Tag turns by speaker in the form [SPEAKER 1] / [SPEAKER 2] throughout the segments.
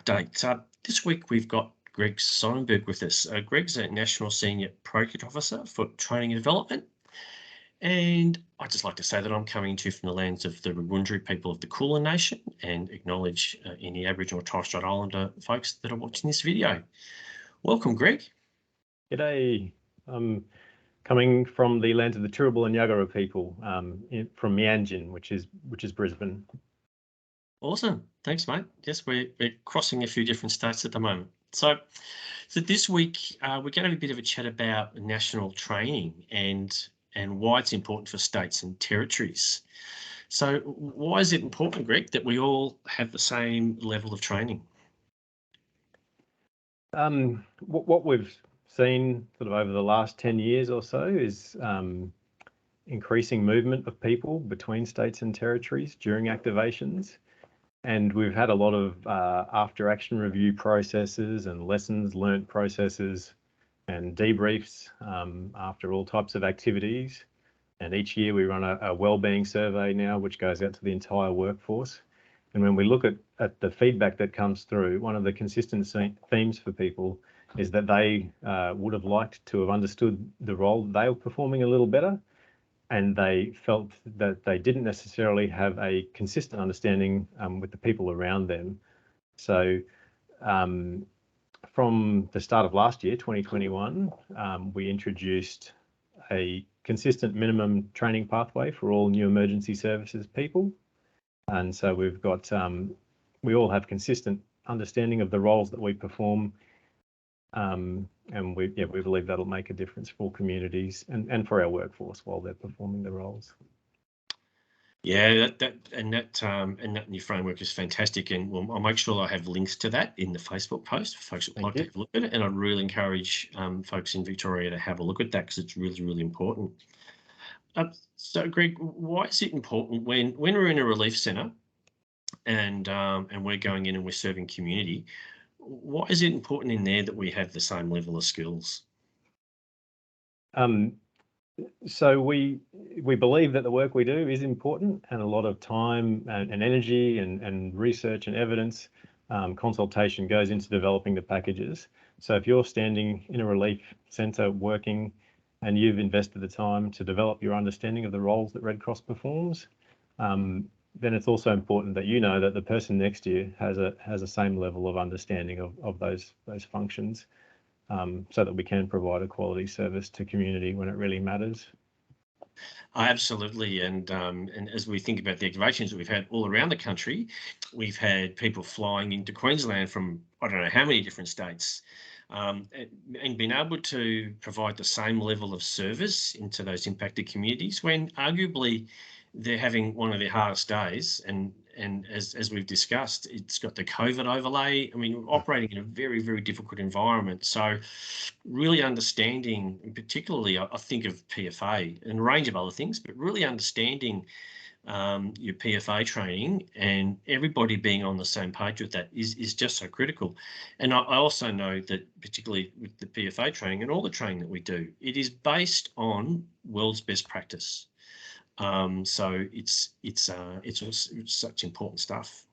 [SPEAKER 1] update. This week we've got Greg Sonnenberg with us. Greg's a National Senior Project Officer for Training and Development. And I'd just like to say that I'm coming to you from the lands of the Wurundjeri people of the Kulin Nation and acknowledge any Aboriginal or Torres Strait Islander folks that are watching this video. Welcome, Greg.
[SPEAKER 2] G'day. I'm coming from the lands of the Turrbal and Yagara people from Mianjin, which is Brisbane.
[SPEAKER 1] Awesome. Thanks, mate. Yes, we're crossing a few different states at the moment. So this week we're going to have a bit of a chat about national training and why it's important for states and territories. So why is it important, Greg, that we all have the same level of training?
[SPEAKER 2] What we've seen sort of over the last 10 years or so is increasing movement of people between states and territories during activations. And we've had a lot of after action review processes and lessons learnt processes and debriefs after all types of activities. And each year we run a wellbeing survey now, which goes out to the entire workforce. And when we look at the feedback that comes through, one of the consistent themes for people is that they would have liked to have understood the role they were performing a little better. And they felt that they didn't necessarily have a consistent understanding with the people around them. So from the start of last year, 2021, we introduced a consistent minimum training pathway for all new emergency services people. And so we've got, we all have consistent understanding of the roles that we perform. And we believe that'll make a difference for communities and for our workforce while they're performing the roles.
[SPEAKER 1] Yeah, that new framework is fantastic, and I'll make sure I have links to that in the Facebook post for folks that would like to have a look at it. And I'd really encourage folks in Victoria to have a look at that because it's really, really important. So, Greg, why is it important when we're in a relief centre and we're going in and we're serving community? Why is it important in there that we have the same level of skills?
[SPEAKER 2] So we believe that the work we do is important, and a lot of time and energy and research and evidence consultation goes into developing the packages. So if you're standing in a relief centre working and you've invested the time to develop your understanding of the roles that Red Cross performs, then it's also important that you know that the person next to you has a same level of understanding of those functions, so that we can provide a quality service to community when it really matters.
[SPEAKER 1] Absolutely, and as we think about the activations that we've had all around the country, we've had people flying into Queensland from I don't know how many different states, and being able to provide the same level of service into those impacted communities when arguably they're having one of their hardest days, and as we've discussed, it's got the COVID overlay. I mean, we're operating in a very, very difficult environment. So really understanding, and particularly I think of PFA and a range of other things, but really understanding your PFA training and everybody being on the same page with that is just so critical. And I also know that particularly with the PFA training and all the training that we do, it is based on world's best practice. So it's such important stuff.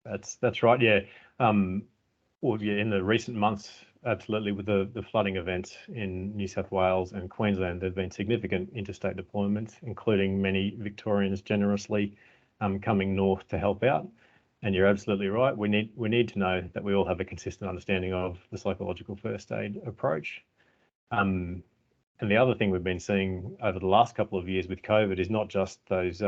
[SPEAKER 2] That's right. Yeah. Well, yeah. In the recent months, absolutely, with the flooding events in New South Wales and Queensland, there's been significant interstate deployments, including many Victorians generously coming north to help out. And you're absolutely right. We need to know that we all have a consistent understanding of the psychological first aid approach. And the other thing we've been seeing over the last couple of years with COVID is not just those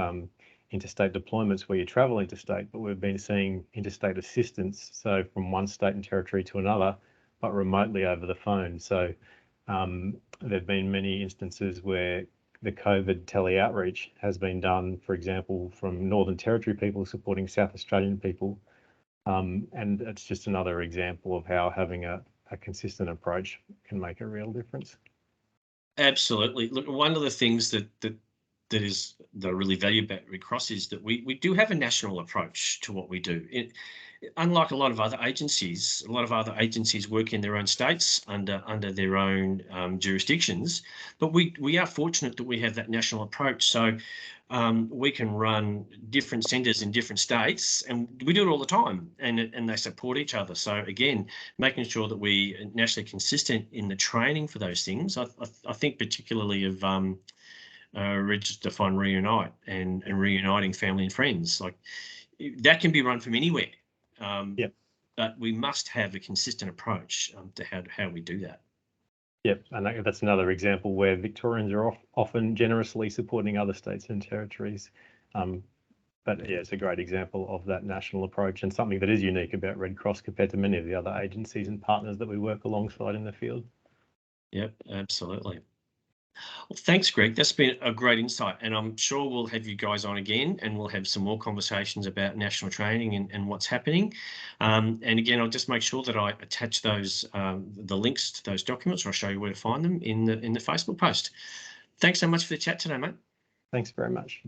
[SPEAKER 2] interstate deployments where you travel interstate, but we've been seeing interstate assistance, so from one state and territory to another, but remotely over the phone. So there've been many instances where the COVID tele-outreach has been done, for example, from Northern Territory people supporting South Australian people. And it's just another example of how having a consistent approach can make a real difference.
[SPEAKER 1] Absolutely. Look, one of the things that I really value about Red Cross is that we do have a national approach to what we do. Unlike a lot of other agencies work in their own states under their own jurisdictions, but we are fortunate that we have that national approach. So we can run different centres in different states, and we do it all the time, and they support each other. So again, making sure that we are nationally consistent in the training for those things. I think particularly of Register Fund Reunite and reuniting family and friends. Like that can be run from anywhere.
[SPEAKER 2] Yep.
[SPEAKER 1] But we must have a consistent approach to how we do that.
[SPEAKER 2] Yep, and that's another example where Victorians are often generously supporting other states and territories. But yeah, it's a great example of that national approach and something that is unique about Red Cross compared to many of the other agencies and partners that we work alongside in the field.
[SPEAKER 1] Yep, absolutely. Well, thanks, Greg. That's been a great insight, and I'm sure we'll have you guys on again, and we'll have some more conversations about national training and what's happening. And again, I'll just make sure that I attach those the links to those documents, or I'll show you where to find them in the Facebook post. Thanks so much for the chat today, mate.
[SPEAKER 2] Thanks very much.